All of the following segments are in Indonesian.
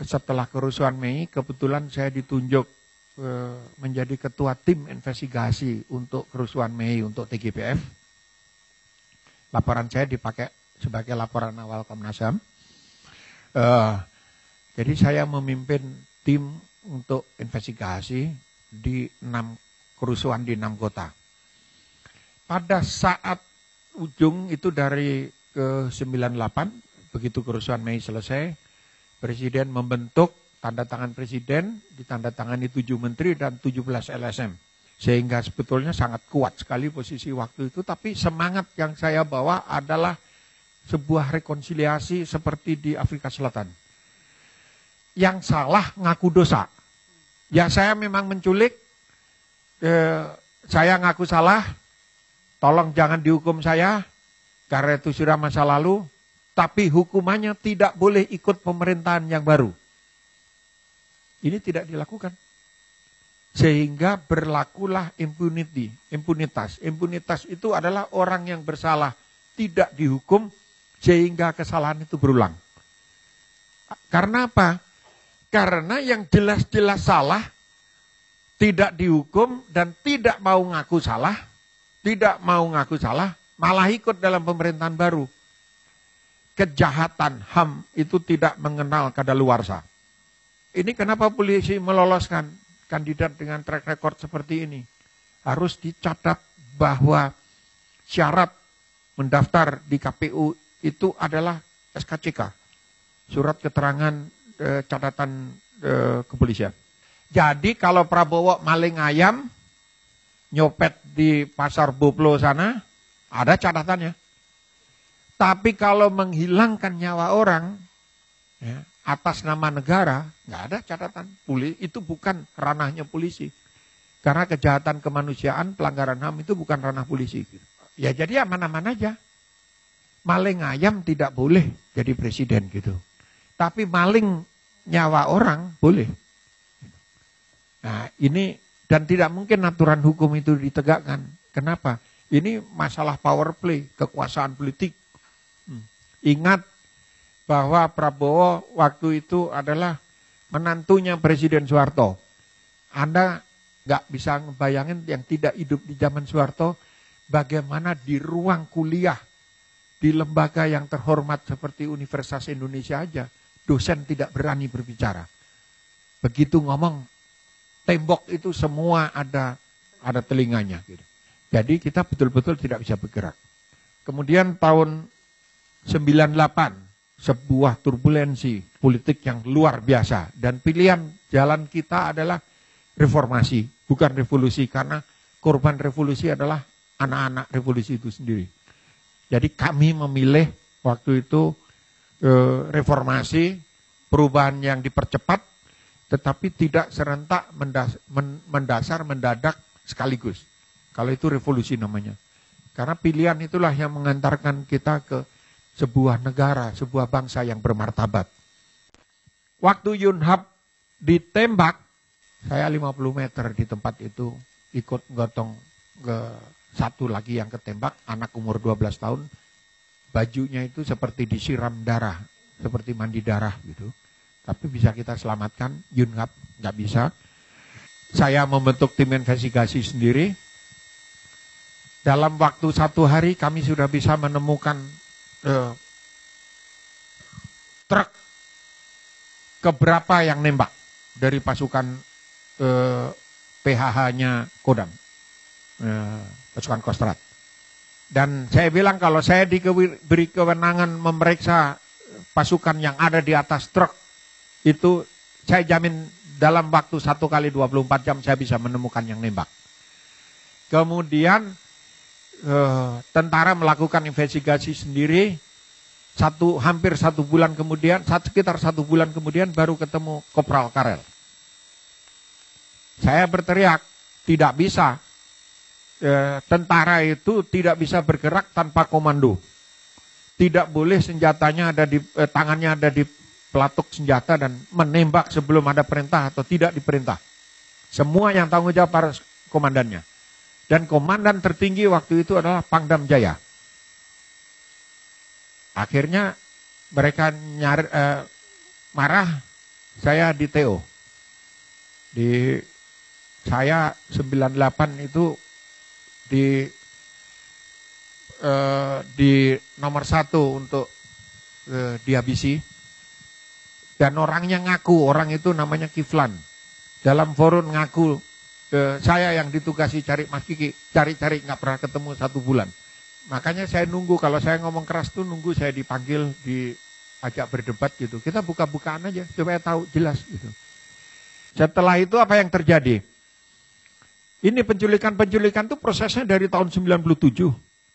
setelah kerusuhan Mei, kebetulan saya ditunjuk menjadi ketua tim investigasi untuk kerusuhan Mei untuk TGPF. Laporan saya dipakai sebagai laporan awal Komnas HAM. Jadi saya memimpin tim untuk investigasi di 6 kerusuhan di 6 kota. Pada saat ujung itu dari ke 98, begitu kerusuhan Mei selesai, Presiden membentuk, tanda tangan Presiden, ditandatangani 7 menteri dan 17 LSM. Sehingga sebetulnya sangat kuat sekali posisi waktu itu, tapi semangat yang saya bawa adalah sebuah rekonsiliasi seperti di Afrika Selatan. Yang salah ngaku dosa. Ya saya memang menculik, saya ngaku salah, tolong jangan dihukum saya, karena itu sudah masa lalu, tapi hukumannya tidak boleh ikut pemerintahan yang baru. Ini tidak dilakukan. Sehingga berlakulah impunitas. Impunitas itu adalah orang yang bersalah tidak dihukum sehingga kesalahan itu berulang. Karena apa? Karena yang jelas-jelas salah tidak dihukum dan tidak mau ngaku salah, malah ikut dalam pemerintahan baru. Kejahatan HAM itu tidak mengenal kadaluarsa. Ini kenapa polisi meloloskan kandidat dengan track record seperti ini. Harus dicatat bahwa syarat mendaftar di KPU itu adalah SKCK. Surat keterangan catatan kepolisian. Jadi kalau Prabowo maling ayam, nyopet di pasar Boplo sana, ada catatannya. Tapi kalau menghilangkan nyawa orang, ya, atas nama negara, nggak ada catatan. Itu bukan ranahnya polisi. Karena kejahatan kemanusiaan, pelanggaran HAM itu bukan ranah polisi. Ya jadi aman-aman aja. Maling ayam tidak boleh jadi presiden gitu. Tapi maling nyawa orang boleh. Nah ini, dan tidak mungkin aturan hukum itu ditegakkan. Kenapa? Ini masalah power play, kekuasaan politik. Ingat bahwa Prabowo waktu itu adalah menantunya Presiden Soeharto. Anda nggak bisa ngebayangin yang tidak hidup di zaman Soeharto, bagaimana di ruang kuliah, di lembaga yang terhormat seperti Universitas Indonesia aja, dosen tidak berani berbicara. Begitu ngomong, tembok itu semua ada telinganya. Gitu. Jadi kita betul-betul tidak bisa bergerak. Kemudian tahun 98, sebuah turbulensi politik yang luar biasa. Dan pilihan jalan kita adalah reformasi, bukan revolusi. Karena korban revolusi adalah anak-anak revolusi itu sendiri. Jadi kami memilih waktu itu reformasi, perubahan yang dipercepat, tetapi tidak serentak mendasar, mendadak sekaligus. Kalau itu revolusi namanya. Karena pilihan itulah yang mengantarkan kita ke sebuah negara, sebuah bangsa yang bermartabat. Waktu Yunhap ditembak, saya 50 meter di tempat itu, ikut gotong ke satu lagi yang ketembak, anak umur 12 tahun, bajunya itu seperti disiram darah, seperti mandi darah gitu. Tapi bisa kita selamatkan, Yunhap nggak bisa. Saya membentuk tim investigasi sendiri. Dalam waktu 1 hari kami sudah bisa menemukan truk keberapa yang nembak dari pasukan PHH-nya Kodam, pasukan Kostrad. Dan saya bilang kalau saya diberi kewenangan memeriksa pasukan yang ada di atas truk, itu saya jamin dalam waktu 1 kali 24 jam saya bisa menemukan yang nembak. Kemudian tentara melakukan investigasi sendiri, hampir 1 bulan kemudian, sekitar 1 bulan kemudian baru ketemu Kopral Karel. Saya berteriak, tidak bisa, tentara itu tidak bisa bergerak tanpa komando. Tidak boleh senjatanya ada di tangannya ada di pelatuk senjata dan menembak sebelum ada perintah atau tidak diperintah. Semua yang tanggung jawab para komandannya. Dan komandan tertinggi waktu itu adalah Pangdam Jaya. Akhirnya mereka marah, saya di TO. Saya 98 itu di nomor 1 untuk dihabisi. Dan orangnya ngaku, orang itu namanya Kiflan. Dalam forum ngaku, saya yang ditugasi cari Mas Kiki, cari-cari nggak pernah ketemu 1 bulan. Makanya saya nunggu, kalau saya ngomong keras tuh nunggu saya dipanggil, diajak berdebat gitu. Kita buka-bukaan aja supaya tahu jelas gitu. Setelah itu apa yang terjadi? Ini penculikan-penculikan itu prosesnya dari tahun 97.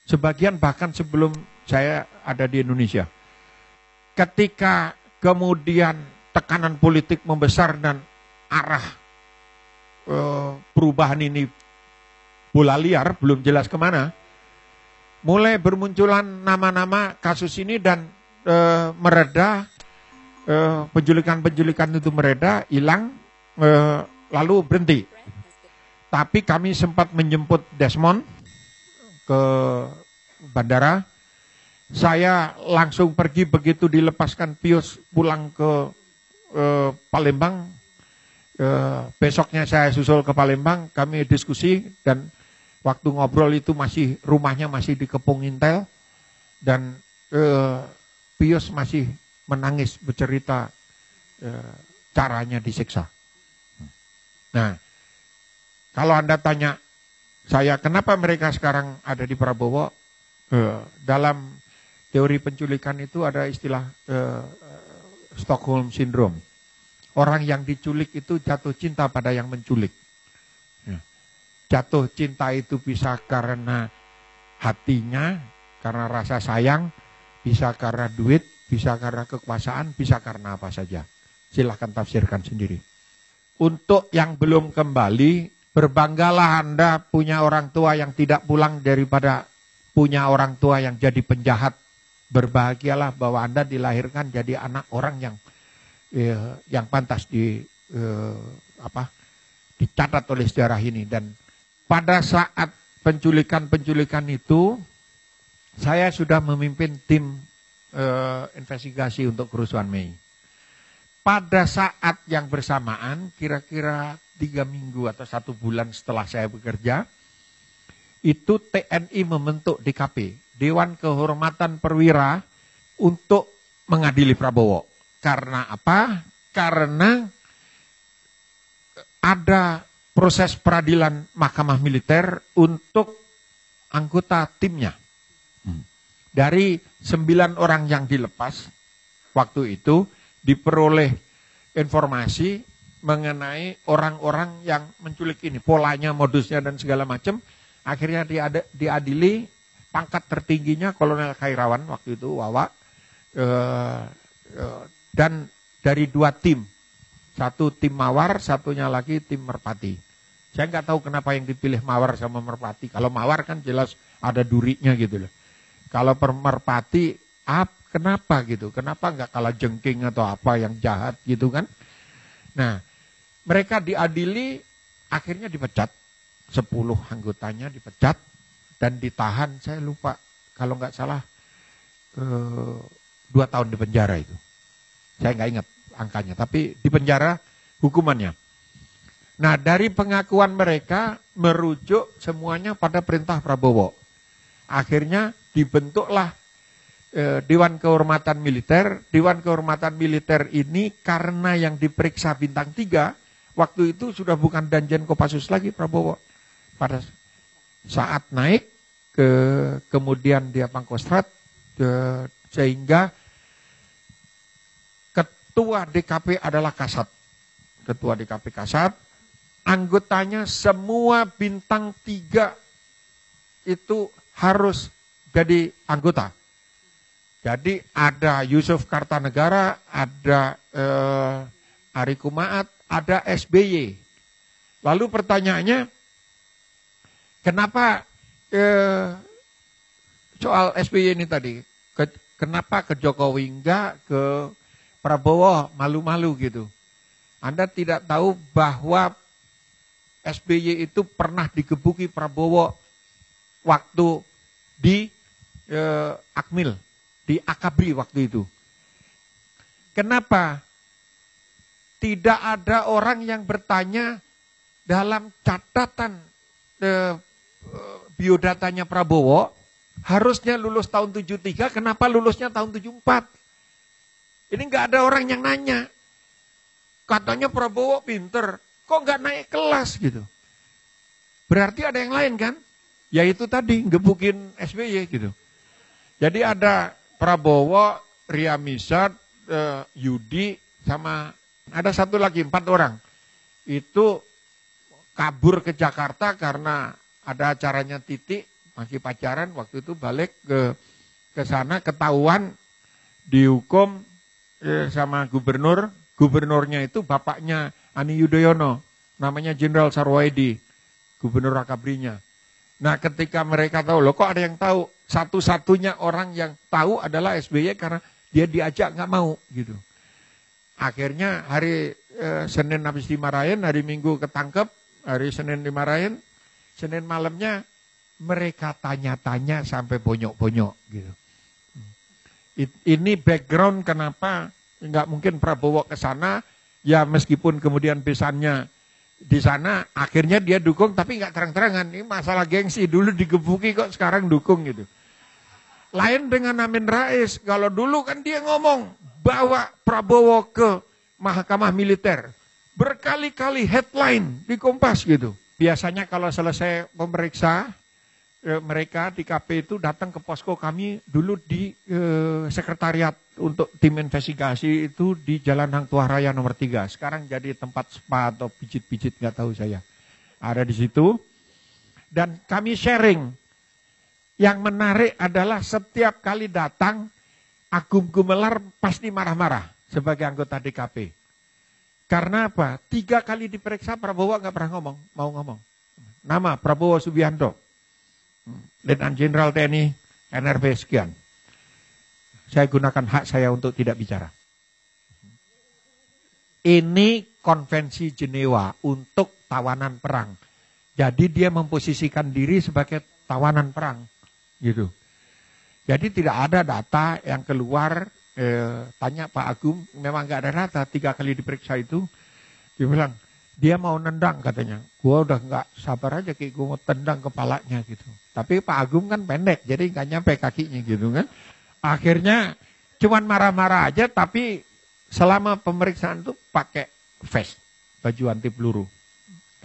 Sebagian bahkan sebelum saya ada di Indonesia. Ketika kemudian tekanan politik membesar dan arah perubahan ini bola liar, belum jelas kemana, mulai bermunculan nama-nama kasus ini dan mereda, penculikan-penculikan itu mereda, hilang, lalu berhenti. Tapi kami sempat menjemput Desmond ke bandara. Saya langsung pergi begitu dilepaskan Pius pulang ke Palembang. Besoknya saya susul ke Palembang, kami diskusi dan waktu ngobrol itu rumahnya masih dikepung intel dan Pius masih menangis bercerita caranya disiksa. Nah, kalau Anda tanya saya kenapa mereka sekarang ada di Prabowo, dalam teori penculikan itu ada istilah Stockholm Syndrome. Orang yang diculik itu jatuh cinta pada yang menculik. Jatuh cinta itu bisa karena hatinya, karena rasa sayang, bisa karena duit, bisa karena kekuasaan, bisa karena apa saja. Silahkan tafsirkan sendiri. Untuk yang belum kembali, berbanggalah Anda punya orang tua yang tidak pulang daripada punya orang tua yang jadi penjahat. Berbahagialah bahwa Anda dilahirkan jadi anak orang yang pantas dicatat oleh sejarah ini. Dan pada saat penculikan itu, saya sudah memimpin tim investigasi untuk kerusuhan Mei. Pada saat yang bersamaan, kira-kira 3 minggu atau 1 bulan setelah saya bekerja, itu TNI membentuk DKP, Dewan Kehormatan Perwira, untuk mengadili Prabowo. Karena apa? Karena ada proses peradilan Mahkamah Militer untuk anggota timnya. Dari 9 orang yang dilepas, waktu itu diperoleh informasi mengenai orang-orang yang menculik ini, polanya, modusnya dan segala macam. Akhirnya diadili, pangkat tertingginya Kolonel Khairawan waktu itu, Wawa, dan dari 2 tim, 1 tim Mawar, satunya lagi tim Merpati. Saya nggak tahu kenapa yang dipilih Mawar sama Merpati. Kalau Mawar kan jelas ada durinya gitu loh. Kalau Merpati, kenapa gitu? Kenapa nggak kalah jengking atau apa yang jahat gitu kan? Nah, mereka diadili, akhirnya dipecat. 10 anggotanya dipecat dan ditahan, saya lupa, kalau nggak salah 2 tahun di penjara itu. Saya nggak ingat angkanya, tapi di penjara hukumannya. Nah, dari pengakuan mereka merujuk semuanya pada perintah Prabowo. Akhirnya dibentuklah Dewan Kehormatan Militer. Dewan Kehormatan Militer ini karena yang diperiksa bintang 3, waktu itu sudah bukan Danjen Kopassus lagi Prabowo. Pada saat naik, kemudian dia Pangkostrat, sehingga ketua DKP adalah Kasat. Ketua DKP Kasat, anggotanya semua bintang 3 itu harus jadi anggota. Jadi ada Yusuf Kartanegara, ada Ari Kumaat, ada SBY. Lalu pertanyaannya, kenapa soal SBY ini tadi, kenapa ke Jokowi enggak, ke Prabowo malu-malu gitu? Anda tidak tahu bahwa SBY itu pernah digebuki Prabowo waktu di Akmil, di Akabri waktu itu. Kenapa Tidak ada orang yang bertanya dalam catatan biodatanya Prabowo, harusnya lulus tahun 73, kenapa lulusnya tahun 74? Ini nggak ada orang yang nanya. Katanya Prabowo pinter, kok nggak naik kelas gitu. Berarti ada yang lain kan? Ya itu tadi, gebukin SBY gitu. Jadi ada Prabowo, Ria Mizard, Yudi, sama ada satu lagi, 4 orang. Itu kabur ke Jakarta karena ada acaranya Titik, masih pacaran, waktu itu balik ke sana, ketahuan, dihukum sama gubernur. Gubernurnya itu bapaknya Ani Yudhoyono, namanya Jenderal Sarwoedi, gubernur Rakabrinya. Nah ketika mereka tahu, loh kok ada yang tahu, satu-satunya orang yang tahu adalah SBY karena dia diajak nggak mau gitu. Akhirnya hari Senin habis dimarahin, hari Minggu ketangkep, hari Senin dimarahin, Senin malamnya mereka tanya-tanya sampai bonyok-bonyok gitu. Ini background kenapa nggak mungkin Prabowo ke sana, ya meskipun kemudian besannya di sana, akhirnya dia dukung tapi nggak terang-terangan. Ini masalah gengsi, dulu digebuki kok sekarang dukung gitu. Lain dengan Amin Rais, kalau dulu kan dia ngomong bawa Prabowo ke Mahkamah Militer. Berkali-kali headline di Kompas gitu. Biasanya kalau selesai memeriksa, mereka di KP itu datang ke posko kami dulu di sekretariat untuk tim investigasi itu di Jalan Hang Tuah Raya nomor 3. Sekarang jadi tempat spa atau pijit-pijit nggak tahu saya. Ada di situ. Dan kami sharing. Yang menarik adalah setiap kali datang Agung Gumelar pasti marah-marah sebagai anggota DKP. Karena apa? 3 kali diperiksa Prabowo nggak pernah mau ngomong. Nama Prabowo Subianto. Letnan Jenderal TNI NRP sekian. Saya gunakan hak saya untuk tidak bicara. Ini konvensi Jenewa untuk tawanan perang. Jadi dia memposisikan diri sebagai tawanan perang. Gitu. Jadi tidak ada data yang keluar, tanya Pak Agung, memang nggak ada data, 3 kali diperiksa itu. Dia bilang, dia mau nendang katanya. Gua udah nggak sabar aja kayak gue mau tendang kepalanya gitu. Tapi Pak Agung kan pendek, jadi nggak nyampe kakinya gitu kan. Akhirnya cuman marah-marah aja, tapi selama pemeriksaan itu pakai vest, baju anti peluru.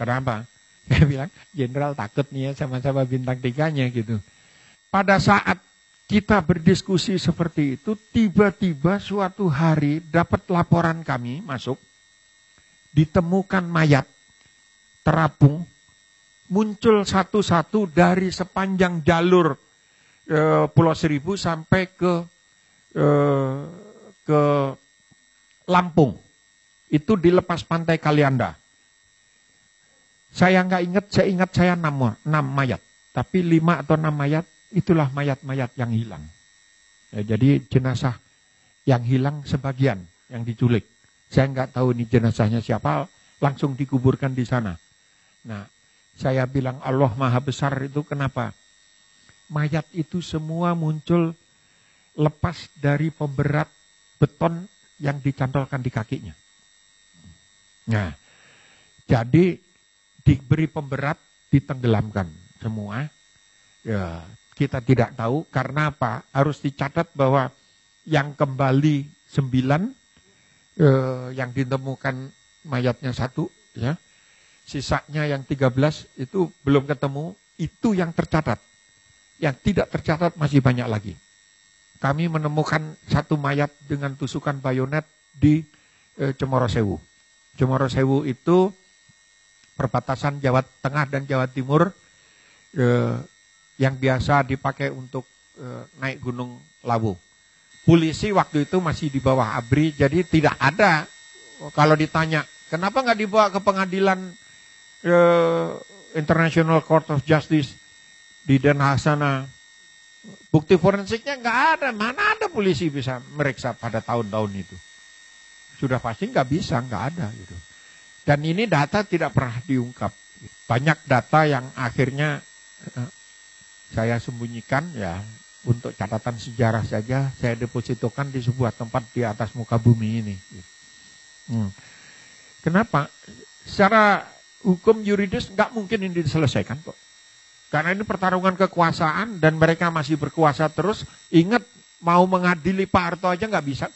Kenapa? Saya bilang, Jenderal takut nih ya sama-sama bintang 3-nya gitu. Pada saat kita berdiskusi seperti itu, tiba-tiba suatu hari dapat laporan kami masuk, ditemukan mayat terapung, muncul satu-satu dari sepanjang jalur Pulau Seribu sampai ke Lampung. Itu dilepas pantai Kalianda. Saya nggak ingat, saya ingat saya 6 mayat. Tapi 5 atau 6 mayat, itulah mayat-mayat yang hilang. Ya, jadi jenazah yang hilang sebagian, yang diculik. Saya nggak tahu ini jenazahnya siapa, langsung dikuburkan di sana. Nah, saya bilang Allah Maha Besar itu kenapa? Mayat itu semua muncul lepas dari pemberat beton yang dicantolkan di kakinya. Nah, jadi diberi pemberat, ditenggelamkan semua. Ya, kita tidak tahu karena apa? Harus dicatat bahwa yang kembali 9, yang ditemukan mayatnya 1, ya. Sisanya yang 13 itu belum ketemu, itu yang tercatat. Yang tidak tercatat masih banyak lagi. Kami menemukan 1 mayat dengan tusukan bayonet di Cemorosewu. Cemorosewu itu perbatasan Jawa Tengah dan Jawa Timur yang biasa dipakai untuk naik Gunung Lawu. Polisi waktu itu masih di bawah ABRI, jadi tidak ada. Kalau ditanya, kenapa nggak dibawa ke pengadilan International Court of Justice di Den Haag sana? Bukti forensiknya nggak ada. Mana ada polisi bisa meriksa pada tahun-tahun itu? Sudah pasti nggak bisa, nggak ada gitu. Dan ini data tidak pernah diungkap. Banyak data yang akhirnya saya sembunyikan ya untuk catatan sejarah saja. Saya depositokan di sebuah tempat di atas muka bumi ini. Kenapa? Secara hukum yuridis nggak mungkin ini diselesaikan kok. Karena ini pertarungan kekuasaan dan mereka masih berkuasa terus. Ingat, mau mengadili Pak Harto aja nggak bisa.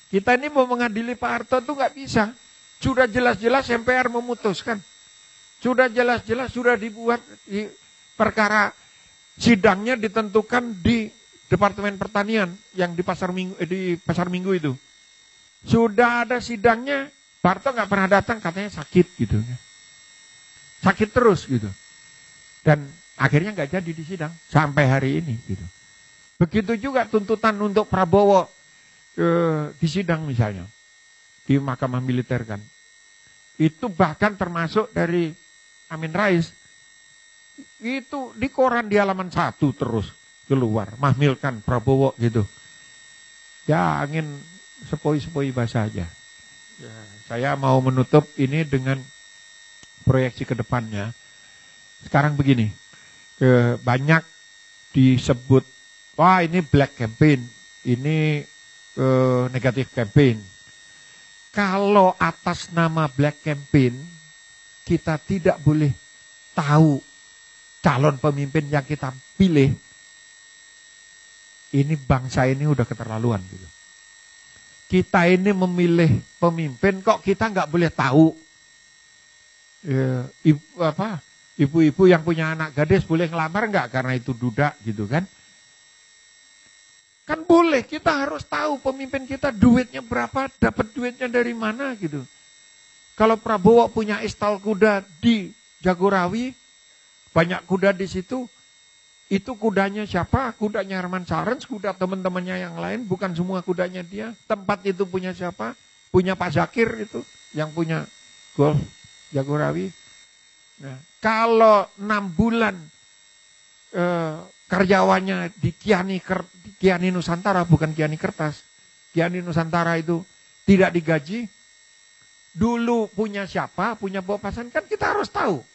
Kita ini mau mengadili Pak Harto tuh nggak bisa. Sudah jelas-jelas MPR memutuskan. Sudah jelas-jelas sudah dibuat perkara sidangnya ditentukan di Departemen Pertanian yang di Pasar Minggu itu. Sudah ada sidangnya, Pak Harto nggak pernah datang, katanya sakit gitu. Sakit terus gitu. Dan akhirnya nggak jadi disidang sampai hari ini gitu. Begitu juga tuntutan untuk Prabowo disidang misalnya di Mahkamah Militer kan. Itu bahkan termasuk dari Amin Rais. Itu di koran di halaman 1 terus keluar, mahmilkan Prabowo gitu. Ya angin sepoi-sepoi basah aja. Ya, saya mau menutup ini dengan proyeksi ke depannya. Sekarang begini, banyak disebut, wah ini black campaign, ini negatif campaign. Kalau atas nama black campaign, kita tidak boleh tahu calon pemimpin yang kita pilih. Ini bangsa ini udah keterlaluan gitu. Kita ini memilih pemimpin, kok kita nggak boleh tahu ibu-ibu yang punya anak gadis boleh ngelamar nggak karena itu duda gitu kan? Kan boleh, kita harus tahu pemimpin kita duitnya berapa, dapat duitnya dari mana gitu. Kalau Prabowo punya istal kuda di Jagorawi, banyak kuda di situ, itu kudanya siapa? Kudanya Herman Sarens, kuda teman-temannya yang lain, bukan semua kudanya dia. Tempat itu punya siapa? Punya Pak Zakir itu, yang punya golf Jagorawi. Nah, kalau 6 bulan karyawannya di Kiani Nusantara, bukan Kiani Kertas, Kiani Nusantara itu tidak digaji, dulu punya siapa, punya bawa pasan, kan kita harus tahu.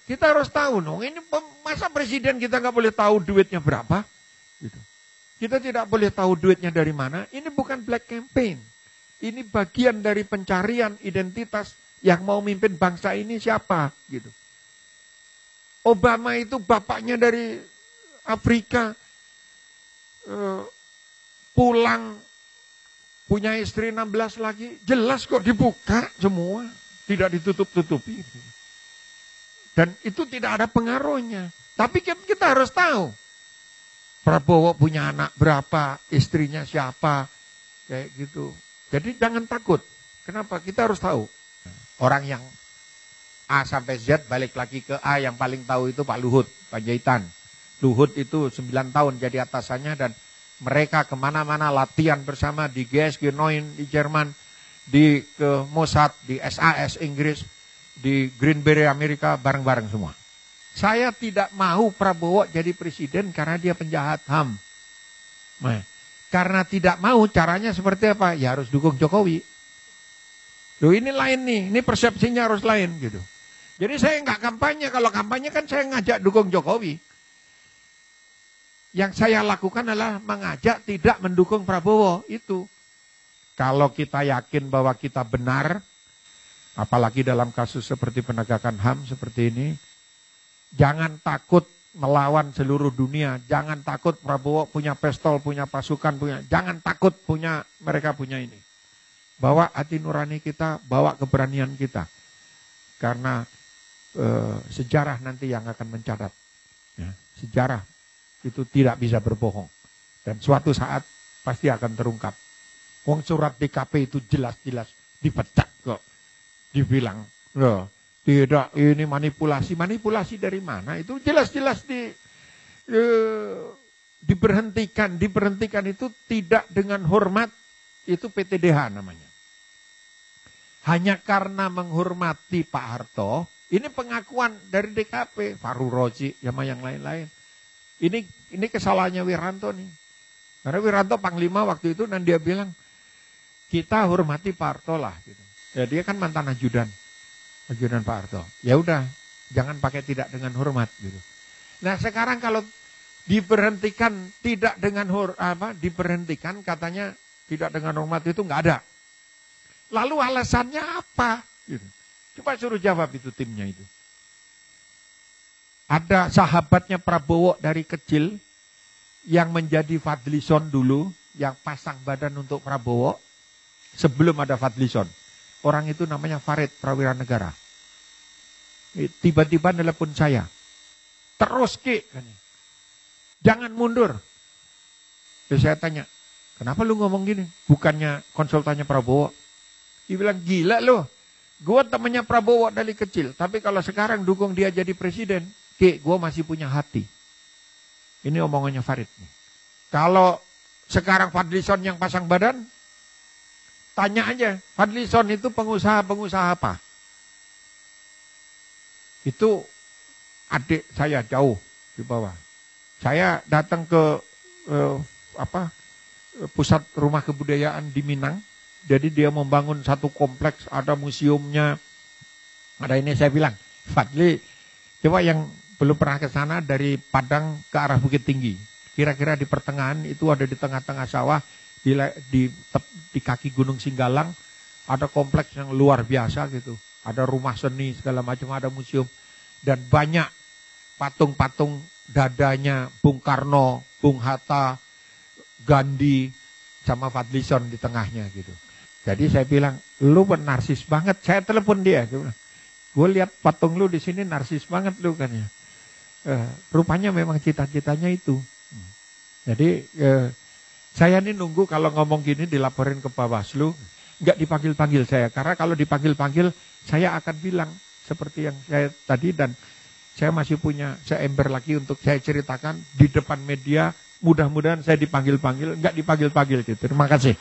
Kita harus tahu, ini masa presiden kita nggak boleh tahu duitnya berapa? Gitu. Kita tidak boleh tahu duitnya dari mana. Ini bukan black campaign. Ini bagian dari pencarian identitas yang mau mimpin bangsa ini siapa, gitu. Obama itu bapaknya dari Afrika, pulang punya istri 16 lagi, jelas kok dibuka semua, tidak ditutup-tutupi. Dan itu tidak ada pengaruhnya. Tapi kita harus tahu, Prabowo punya anak berapa, istrinya siapa, kayak gitu. Jadi jangan takut. Kenapa? Kita harus tahu. Orang yang A sampai Z balik lagi ke A, yang paling tahu itu Pak Luhut Panjaitan. Luhut itu 9 tahun jadi atasannya dan mereka kemana-mana latihan bersama di GSG 9 di Jerman, di ke Mossad, di SAS Inggris, di Greenberry Amerika, bareng-bareng semua. Saya tidak mau Prabowo jadi presiden karena dia penjahat HAM. Nah, karena tidak mau, caranya seperti apa? Ya harus dukung Jokowi. Loh ini lain nih, ini persepsinya harus lain gitu. Jadi saya nggak kampanye, kalau kampanye kan saya ngajak dukung Jokowi. Yang saya lakukan adalah mengajak tidak mendukung Prabowo itu. Kalau kita yakin bahwa kita benar, apalagi dalam kasus seperti penegakan HAM seperti ini, jangan takut melawan seluruh dunia, jangan takut Prabowo punya pistol, punya pasukan, jangan takut mereka punya ini. Bawa hati nurani kita, bawa keberanian kita. Karena sejarah nanti yang akan mencatat. Ya, sejarah itu tidak bisa berbohong. Dan suatu saat pasti akan terungkap. Wong surat DKP itu jelas-jelas dipecat kok. Dibilang, loh, tidak ini manipulasi. Manipulasi dari mana? Itu jelas-jelas diberhentikan. Diberhentikan itu tidak dengan hormat. Itu PTDH namanya. Hanya karena menghormati Pak Harto, ini pengakuan dari DKP, Fahru Rozi, sama yang lain-lain. Ini kesalahannya Wiranto nih. Karena Wiranto Panglima waktu itu dan dia bilang, kita hormati Pak Harto lah. Gitu. Ya dia kan mantan ajudan Pak Harto. Ya udah, jangan pakai tidak dengan hormat. Gitu. Nah sekarang kalau diberhentikan diberhentikan katanya tidak dengan hormat itu nggak ada. Lalu alasannya apa? Gitu. Coba suruh jawab itu timnya itu. Ada sahabatnya Prabowo dari kecil yang menjadi Fadlison dulu, yang pasang badan untuk Prabowo sebelum ada Fadlison. Orang itu namanya Farid Prawira Negara. Tiba-tiba nelpon saya. Terus Ki, jangan mundur. Terus saya tanya, kenapa lu ngomong gini? Bukannya konsultannya Prabowo? Dia bilang, gila lu. Gue temannya Prabowo dari kecil. Tapi kalau sekarang dukung dia jadi presiden, Ki, gue masih punya hati. Ini omongannya Farid. Kalau sekarang Fadlison yang pasang badan, tanya aja, Fadlison itu pengusaha-pengusaha apa? Itu adik saya jauh di bawah. Saya datang ke pusat rumah kebudayaan di Minang. Jadi dia membangun satu kompleks, ada museumnya. Ada ini saya bilang, Fadli, coba yang belum pernah ke sana dari Padang ke arah Bukit Tinggi. Kira-kira di pertengahan itu ada di tengah-tengah sawah, di kaki Gunung Singgalang, ada kompleks yang luar biasa gitu. Ada rumah seni segala macam, ada museum. Dan banyak patung-patung dadanya Bung Karno, Bung Hatta, Gandhi, sama Fadlison di tengahnya gitu. Jadi saya bilang, lu narsis banget. Saya telepon dia. Gue lihat patung lu di sini narsis banget lu kan ya. Rupanya memang cita-citanya itu. Jadi saya ini nunggu kalau ngomong gini dilaporin ke Bawaslu, nggak dipanggil-panggil saya. Karena kalau dipanggil-panggil saya akan bilang seperti yang saya tadi, dan saya masih punya seember lagi untuk saya ceritakan di depan media. Mudah-mudahan saya dipanggil-panggil, nggak dipanggil-panggil gitu. Terima kasih.